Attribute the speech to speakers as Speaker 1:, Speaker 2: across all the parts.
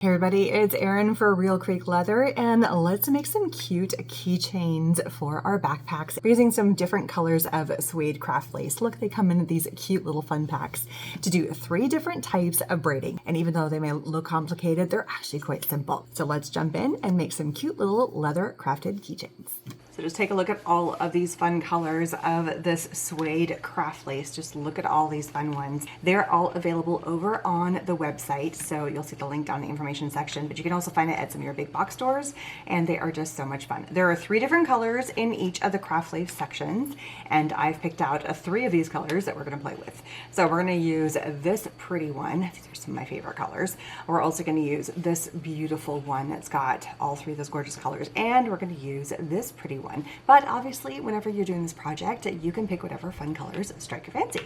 Speaker 1: Hey everybody, it's Erin for Realeather, and let's make some cute keychains for our backpacks. We're using some different colors of suede craft lace. Look, they come in these cute little fun packs to do 3 different types of braiding. And even though they may look complicated, they're actually quite simple. So let's jump in and make some cute little leather crafted keychains. So just take a look at all of these fun colors of this suede craft lace. Just look at all these fun ones. They're all available over on the website, so you'll see the link down in the information section, but you can also find it at some of your big box stores, and they are just so much fun. There are 3 different colors in each of the craft lace sections, and I've picked out 3 of these colors that we're going to play with. So we're going to use this pretty one. These are some of my favorite colors. We're also going to use this beautiful one that's got all 3 of those gorgeous colors, and we're going to use this pretty one. But obviously, whenever you're doing this project, you can pick whatever fun colors strike your fancy.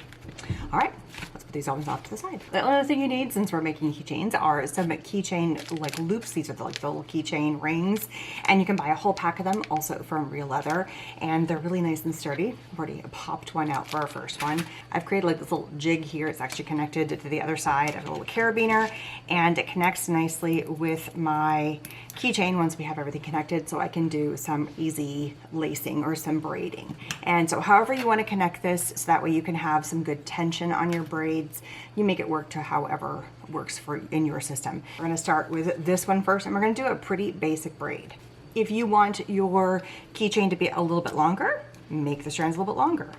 Speaker 1: All right, let's put these all off to the side. The only thing you need, since we're making keychains, are some keychain like loops. These are the little keychain rings, and you can buy a whole pack of them also from Realeather, and they're really nice and sturdy. I've already popped one out for our first one. I've created like this little jig here. It's actually connected to the other side. I have a little carabiner, and it connects nicely with my keychain once we have everything connected, so I can do some easy lacing or some braiding. And so however you want to connect this, so that way you can have some good tension on your braids, you make it work to however works for in your system. We're going to start with this one first, and we're going to do a pretty basic braid. If you want your keychain to be a little bit longer, make the strands a little bit longer.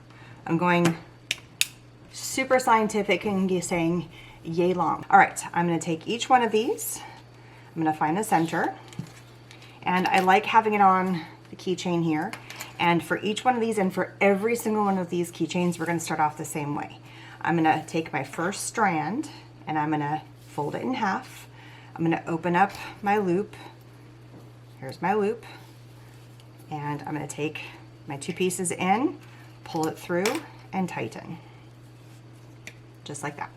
Speaker 1: I'm going super scientific and saying yay long. All right, I'm going to take each one of these. I'm going to find the center, and I like having it on the keychain here. And for each one of these, and for every single one of these keychains, we're going to start off the same way. I'm going to take my first strand, and I'm going to fold it in half. I'm going to open up my loop. Here's my loop. And I'm going to take my 2 pieces in, pull it through, and tighten. Just like that.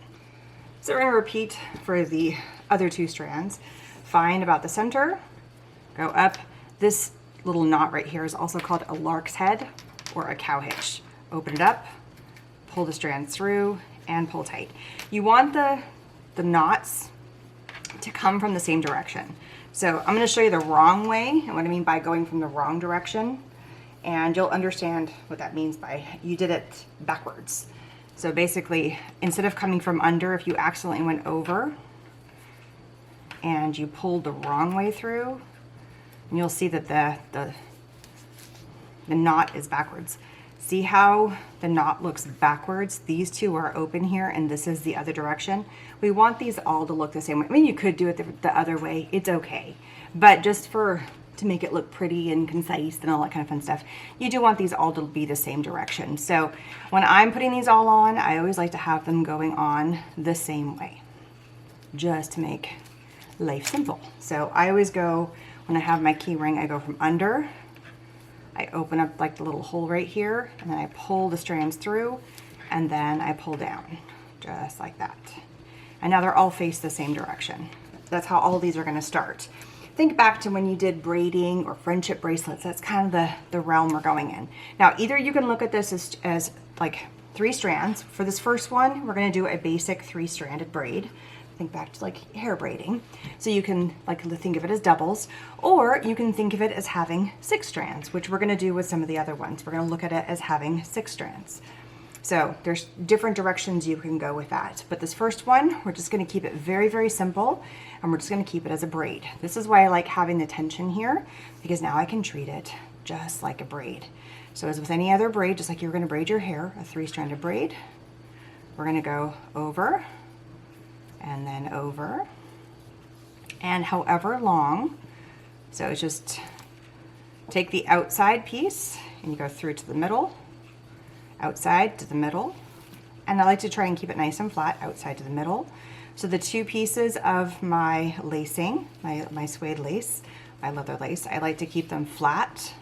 Speaker 1: So we're going to repeat for the other 2 strands. Find about the center, go up. This little knot right here is also called a lark's head or a cow hitch. Open it up, pull the strands through, and pull tight. You want the knots to come from the same direction. So I'm going to show you the wrong way and what I mean by going from the wrong direction, and you'll understand what that means by you did it backwards. So basically, instead of coming from under, if you accidentally went over and you pulled the wrong way through, and you'll see that the knot is backwards. See how the knot looks backwards? These 2 are open here, and this is the other direction. We want these all to look the same way. I mean, you could do it the other way. It's okay. But just to make it look pretty and concise and all that kind of fun stuff, you do want these all to be the same direction. So when I'm putting these all on, I always like to have them going on the same way, just to make life simple. So I always go, when I have my key ring, I go from under, I open up like the little hole right here, and then I pull the strands through, and then I pull down, just like that. And now they're all faced the same direction. That's how all these are going to start. Think back to when you did braiding or friendship bracelets. That's kind of the realm we're going in. Now, either you can look at this as like 3 strands. For this first one, we're going to do a basic 3-stranded braid. Think back to like hair braiding. So you can like think of it as doubles, or you can think of it as having 6 strands, which we're going to do with some of the other ones. We're going to look at it as having 6 strands. So there's different directions you can go with that. But this first one, we're just going to keep it very, very simple, and we're just going to keep it as a braid. This is why I like having the tension here, because now I can treat it just like a braid. So as with any other braid, just like you're going to braid your hair, a 3-stranded braid, we're going to go over, and then over, and however long. So it's just take the outside piece and you go through to the middle, outside to the middle, and I like to try and keep it nice and flat, outside to the middle. So the 2 pieces of my lacing, my suede lace, my leather lace, I like to keep them flat,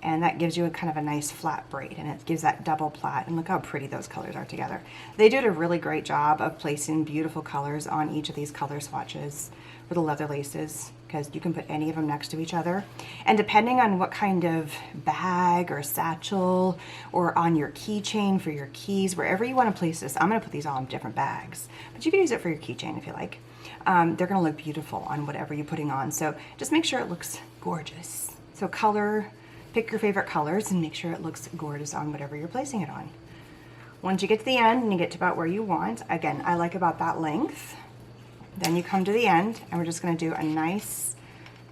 Speaker 1: and that gives you a kind of a nice flat braid, and it gives that double plait, and look how pretty those colors are together. They did a really great job of placing beautiful colors on each of these color swatches for the leather laces, because you can put any of them next to each other. And depending on what kind of bag or satchel or on your keychain for your keys, wherever you want to place this, I'm going to put these all in different bags, but you can use it for your keychain if you like. they're gonna look beautiful on whatever you're putting on. So just make sure it looks gorgeous. So color, pick your favorite colors and make sure it looks gorgeous on whatever you're placing it on. Once you get to the end and you get to about where you want, again, I like about that length, then you come to the end and we're just gonna do a nice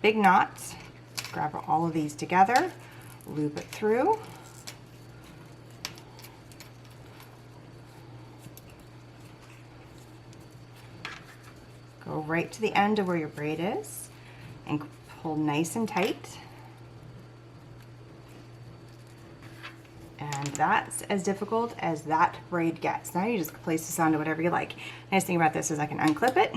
Speaker 1: big knot. Grab all of these together, loop it through. Go right to the end of where your braid is and pull nice and tight. And that's as difficult as that braid gets. Now you just place this onto whatever you like. Nice thing about this is I can unclip it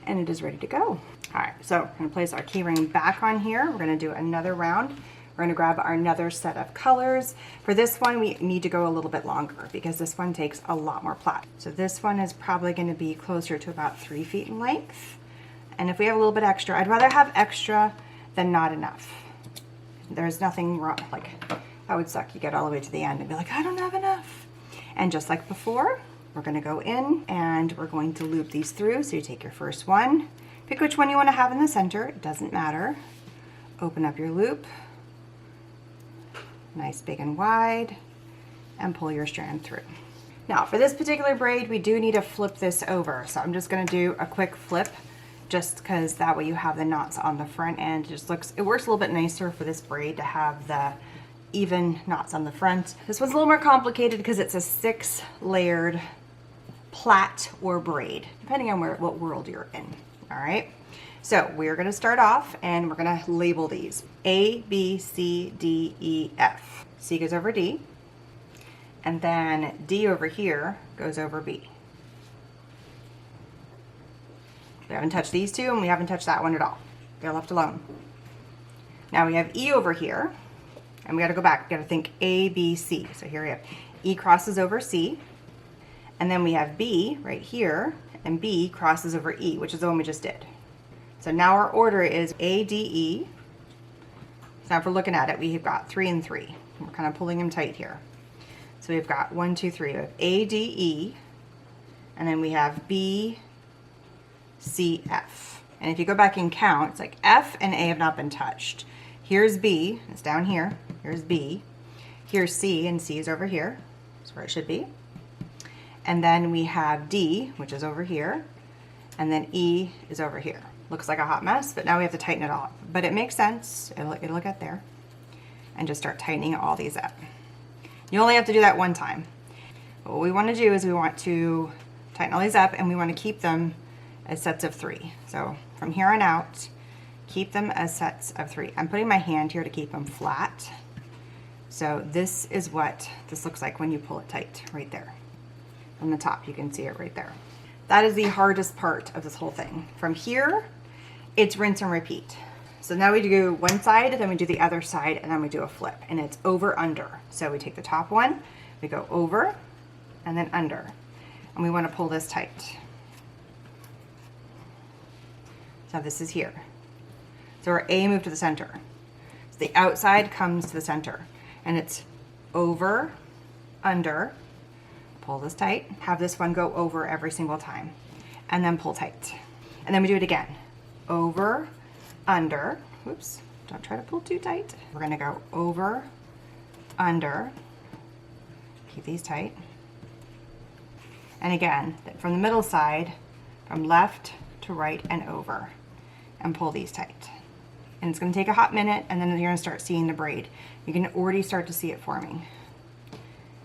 Speaker 1: and it is ready to go. All right, so I'm gonna place our key ring back on here. We're gonna do another round. We're gonna grab our another set of colors. For this one, we need to go a little bit longer because this one takes a lot more plait. So this one is probably gonna be closer to about 3 feet in length. And if we have a little bit extra, I'd rather have extra than not enough. There's nothing wrong, like that would suck. You get all the way to the end and be like, I don't have enough. And just like before, we're gonna go in and we're going to loop these through. So you take your first one, pick which one you wanna have in the center, it doesn't matter. Open up your loop, nice big and wide, and pull your strand through. Now for this particular braid, we do need to flip this over. So I'm just gonna do a quick flip just because that way you have the knots on the front end. It just looks, it works a little bit nicer for this braid to have the even knots on the front. This one's a little more complicated because it's a 6-layered plait or braid, depending on what world you're in, all right? So we're gonna start off and we're gonna label these. A, B, C, D, E, F. C goes over D, and then D over here goes over B. We haven't touched these two and we haven't touched that one at all. They're left alone. Now we have E over here, and we gotta go back, we gotta think A, B, C. So here we have E crosses over C, and then we have B right here, and B crosses over E, which is the one we just did. So now our order is A, D, E. So now if we're looking at it, we've got 3 and 3. We're kind of pulling them tight here. So we've got 1, 2, 3. We have A, D, E, and then we have B, C, F. And if you go back and count, it's like F and A have not been touched. Here's B, it's down here. Here's B. Here's C, and C is over here. That's where it should be. And then we have D, which is over here. And then E is over here. Looks like a hot mess, but now we have to tighten it all up. But it makes sense. It'll get there. And just start tightening all these up. You only have to do that one time. But what we want to do is we want to tighten all these up and we want to keep them as sets of 3. So from here on out, keep them as sets of 3. I'm putting my hand here to keep them flat. So this is what this looks like when you pull it tight, right there. From the top, you can see it right there. That is the hardest part of this whole thing. From here, it's rinse and repeat. So now we do one side, then we do the other side, and then we do a flip, and it's over, under. So we take the top one, we go over, and then under. And we want to pull this tight. So this is here. So our A moved to the center. So the outside comes to the center, and it's over, under, pull this tight, have this one go over every single time, and then pull tight. And then we do it again. Over, under, whoops, don't try to pull too tight. We're gonna go over, under, keep these tight. And again, from the middle side, from left to right and over, and pull these tight. And it's gonna take a hot minute, and then you're gonna start seeing the braid. You can already start to see it forming.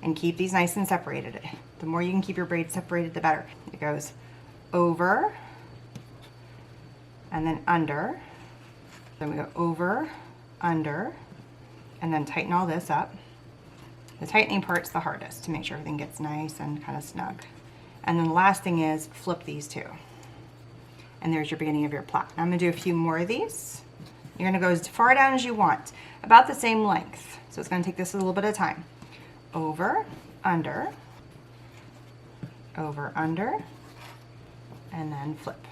Speaker 1: And keep these nice and separated. The more you can keep your braid separated, the better. It goes over, and then under. Then we go over, under, and then tighten all this up. The tightening part's the hardest to make sure everything gets nice and kind of snug. And then the last thing is flip these two. And there's your beginning of your plait. Now I'm gonna do a few more of these. You're gonna go as far down as you want, about the same length. So it's gonna take this a little bit of time. Over, under, and then flip.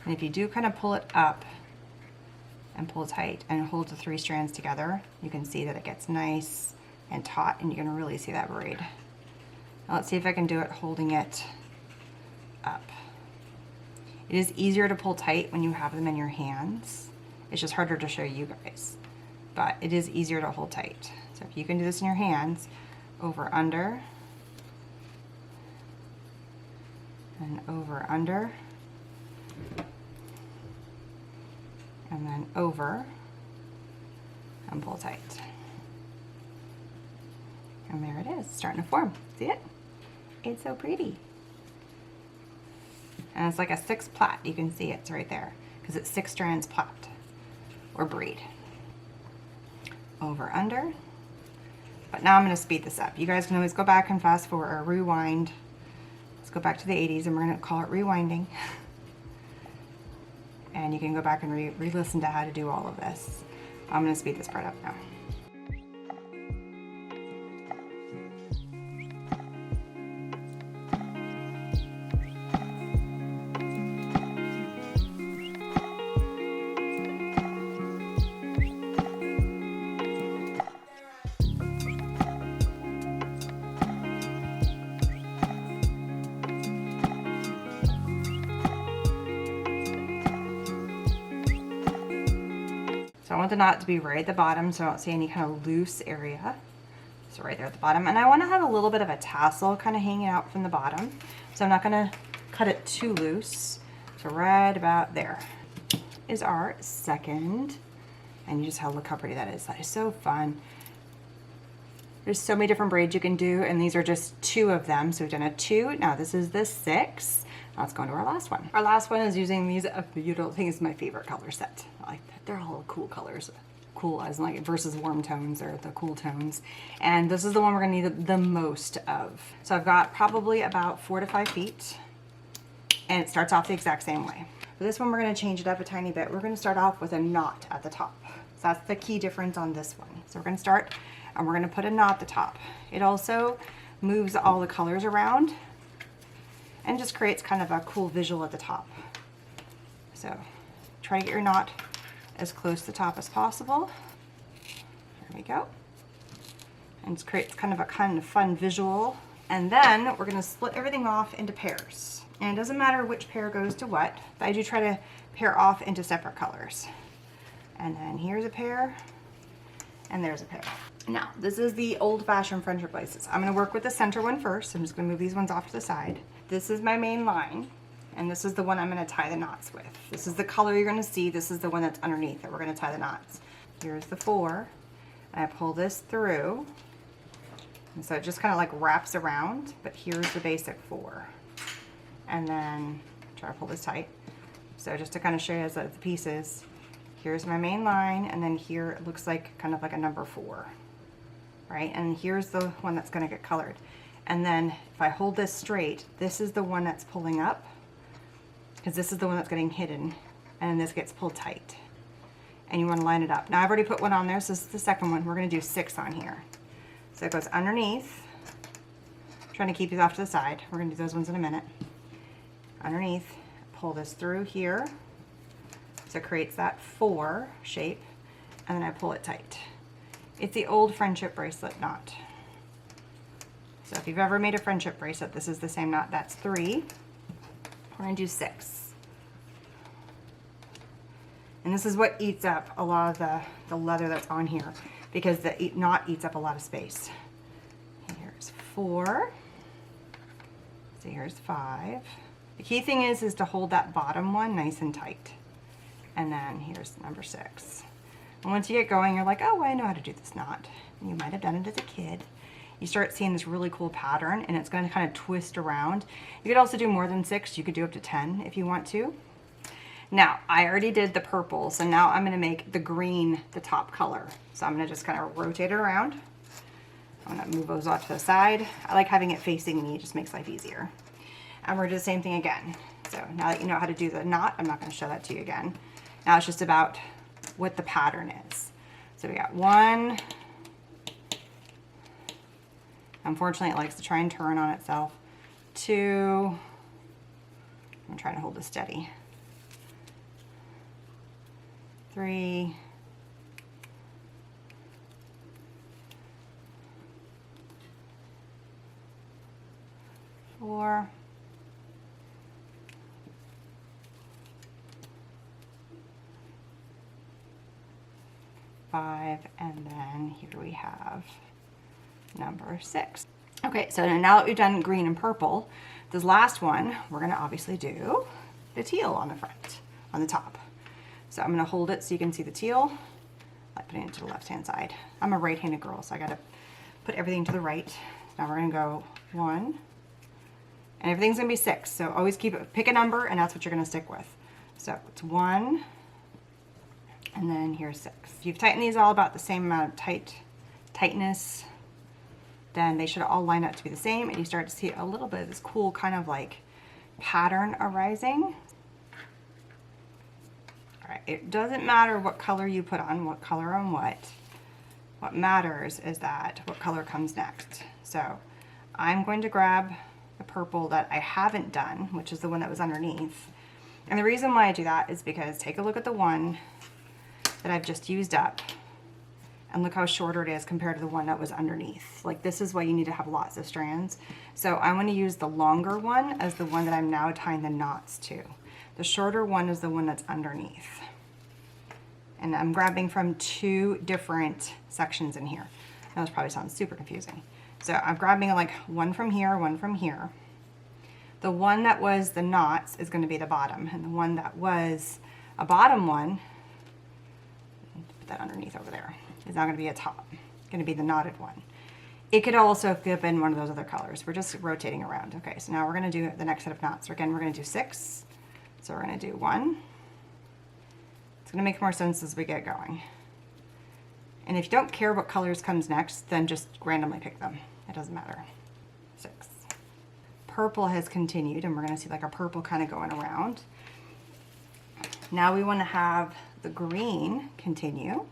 Speaker 1: And if you do kind of pull it up and pull tight and hold the 3 strands together, you can see that it gets nice and taut, and you're gonna really see that braid. Now let's see if I can do it holding it up. It is easier to pull tight when you have them in your hands. It's just harder to show you guys, but it is easier to hold tight. So if you can do this in your hands, over, under, and over, under, and then over, and pull tight. And there it is, starting to form. See it? It's so pretty. And it's like a 6 plait. You can see it's right there because it's 6 strands plait or braid. Over, under. But now I'm going to speed this up. You guys can always go back and fast forward or rewind. Let's go back to the 80s and we're going to call it rewinding. And you can go back and re-listen to how to do all of this. I'm going to speed this part up now. So I want the knot to be right at the bottom so I don't see any kind of loose area. So right there at the bottom. And I want to have a little bit of a tassel kind of hanging out from the bottom. So I'm not going to cut it too loose. So right about there is our second. And you just have look how pretty that is. That is so fun. There's so many different braids you can do, and these are just 2 of them. So we've done a 2. Now this is the 6. Let's go into our last one. Our last one is using these beautiful, I think it's my favorite color set. I like that. They're all cool colors. Cool as like versus warm tones or the cool tones. And this is the one we're gonna need the most of. So I've got probably about 4 to 5 feet. And it starts off the exact same way. For this one, we're gonna change it up a tiny bit. We're gonna start off with a knot at the top. So that's the key difference on this one. So we're gonna start and we're gonna put a knot at the top. It also moves all the colors around and just creates kind of a cool visual at the top. So try to get your knot as close to the top as possible. There we go. And it creates kind of fun visual. And then we're gonna split everything off into pairs. And it doesn't matter which pair goes to what, but I do try to pair off into separate colors. And then here's a pair, and there's a pair. Now, this is the old-fashioned friendship bracelets. I'm gonna work with the center one first. I'm just gonna move these ones off to the side. This is my main line, and this is the one I'm gonna tie the knots with. This is the color you're gonna see. This is the one that's underneath that we're gonna tie the knots. Here's the 4, and I pull this through, and so it just kind of like wraps around, but here's the basic 4. And then try to pull this tight. So just to kind of show you the pieces, here's my main line, and then here it looks like kind of like a number 4, right? And here's the one that's gonna get colored. And then if I hold this straight, this is the one that's pulling up, because this is the one that's getting hidden, and this gets pulled tight. And you want to line it up. Now I've already put one on there, so this is the second one. We're going to do 6 on here. So it goes underneath. I'm trying to keep these off to the side. We're going to do those ones in a minute. Underneath, pull this through here, so it creates that 4 shape, and then I pull it tight. It's the old friendship bracelet knot. So if you've ever made a friendship bracelet, this is the same knot. That's 3. We're going to do 6. And this is what eats up a lot of the leather that's on here, because the knot eats up a lot of space. Here's 4. So here's 5. The key thing is to hold that bottom one nice and tight. And then here's number 6. And once you get going, you're like, oh, I know how to do this knot. And you might have done it as a kid. You start seeing this really cool pattern, and it's going to kind of twist around. You could also do more than 6. You could do up to 10 if you want to. Now, I already did the purple, so now I'm going to make the green the top color. So I'm going to just kind of rotate it around. I'm going to move those off to the side. I like having it facing me. It just makes life easier. And we're going to do the same thing again. So now that you know how to do the knot, I'm not going to show that to you again. Now it's just about what the pattern is. So we got 1. Unfortunately, it likes to try and turn on itself. 2. I'm trying to hold this steady. 3. 4. 5, and then here we have number 6. Okay, so now that we've done green and purple, this last one, we're gonna obviously do the teal on the front, on the top. So I'm gonna hold it so you can see the teal. I put it into the left-hand side. I'm a right-handed girl, so I gotta put everything to the right. Now we're gonna go 1, and everything's gonna be 6. So always pick a number, and that's what you're gonna stick with. So it's 1, and then here's 6. If you've tightened these all about the same amount of tightness, then they should all line up to be the same, and you start to see a little bit of this cool kind of like pattern arising. All right, it doesn't matter what color you put on, what color on what. What matters is that what color comes next. So I'm going to grab the purple that I haven't done, which is the one that was underneath. And the reason why I do that is because take a look at the one that I've just used up, and look how shorter it is compared to the one that was underneath. Like, this is why you need to have lots of strands. So I'm going to use the longer one as the one that I'm now tying the knots to. The shorter one is the one that's underneath. And I'm grabbing from 2 different sections in here. Now, this probably sounds super confusing. So I'm grabbing like one from here, one from here. The one that was the knots is going to be the bottom, and the one that was a bottom one, put that underneath over there, is now going to be a top. It's going to be the knotted one. It could also have been one of those other colors. We're just rotating around. Okay, so now we're going to do the next set of knots. So again, we're going to do 6. So we're going to do 1. It's going to make more sense as we get going. And if you don't care what colors comes next, then just randomly pick them. It doesn't matter. 6. Purple has continued, and we're going to see like a purple kind of going around. Now we want to have the green continue.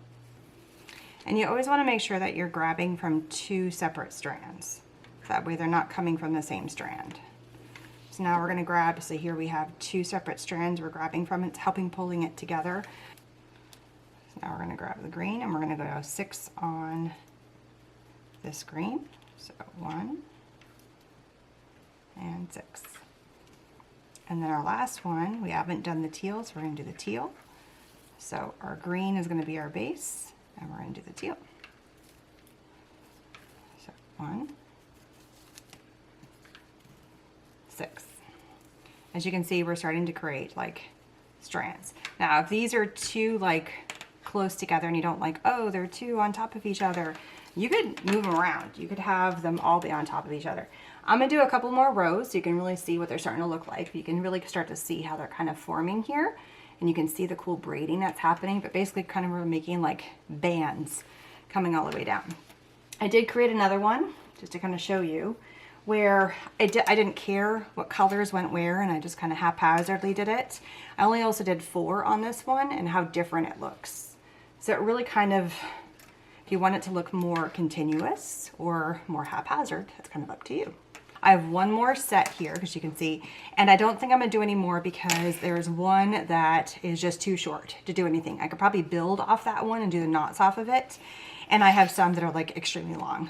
Speaker 1: And you always want to make sure that you're grabbing from 2 separate strands. That way they're not coming from the same strand. So now we're going to grab, so here we have 2 separate strands we're grabbing from. It's helping pulling it together. So now we're going to grab the green, and we're going to go 6 on this green. So 1 and 6. And then our last one, we haven't done the teal, so we're going to do the teal. So our green is going to be our base, and we're going to do the teal. So 1, 6. As you can see, we're starting to create like strands. Now, if these are too like close together and you don't like, oh, they're 2 on top of each other, you could move them around. You could have them all be on top of each other. I'm gonna do a couple more rows so you can really see what they're starting to look like. You can really start to see how they're kind of forming here, and you can see the cool braiding that's happening, but basically kind of we're making like bands coming all the way down. I did create another one just to kind of show you where I didn't care what colors went where, and I just kind of haphazardly did it. I only also did 4 on this one, and how different it looks. So it really kind of, if you want it to look more continuous or more haphazard, that's kind of up to you. I have one more set here, because you can see, and I don't think I'm gonna do any more because there's one that is just too short to do anything. I could probably build off that one and do the knots off of it. And I have some that are like extremely long,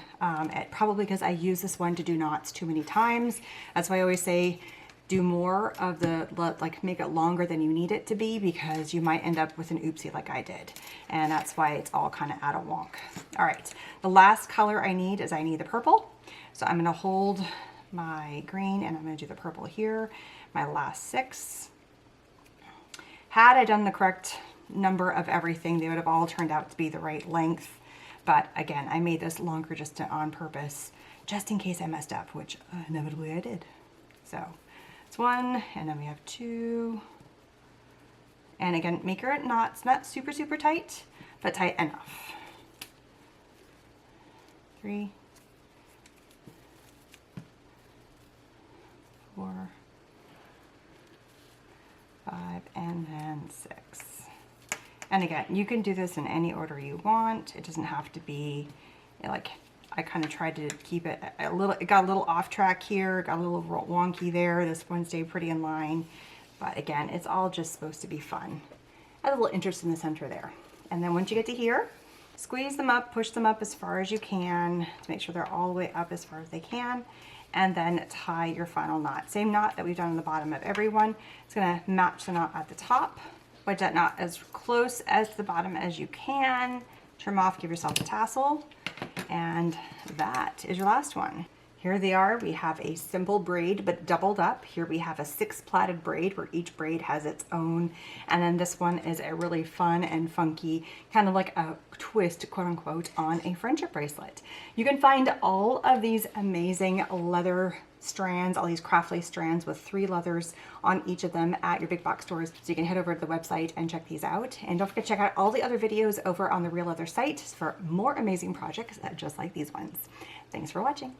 Speaker 1: probably because I use this one to do knots too many times. That's why I always say do more of the, like make it longer than you need it to be, because you might end up with an oopsie like I did. And that's why it's all kind of out of wonk. All right, the last color I need is I need the purple. So I'm gonna hold my green and I'm gonna do the purple here, my last 6. Had I done the correct number of everything, they would have all turned out to be the right length. But again, I made this longer just on purpose, just in case I messed up, which inevitably I did. So it's 1, and then we have 2. And again, make your knots not super, super tight, but tight enough. 3, 4, 5, and then 6. And again, you can do this in any order you want. It doesn't have to be like, I kind of tried to keep it a little, it got a little off track here, got a little wonky there. This one stayed pretty in line. But again, it's all just supposed to be fun. Add a little interest in the center there. And then once you get to here, squeeze them up, push them up as far as you can to make sure they're all the way up as far as they can. And then tie your final knot. Same knot that we've done on the bottom of every one. It's gonna match the knot at the top. Wedge that knot as close as the bottom as you can. trim off, give yourself a tassel, and that is your last one. Here they are. We have a simple braid, but doubled up. Here we have a 6 plaited braid where each braid has its own. And then this one is a really fun and funky, kind of like a twist, quote unquote, on a friendship bracelet. You can find all of these amazing leather strands, all these craft lace strands with 3 leathers on each of them at your big box stores. So you can head over to the website and check these out. And don't forget to check out all the other videos over on the Realeather site for more amazing projects just like these ones. Thanks for watching.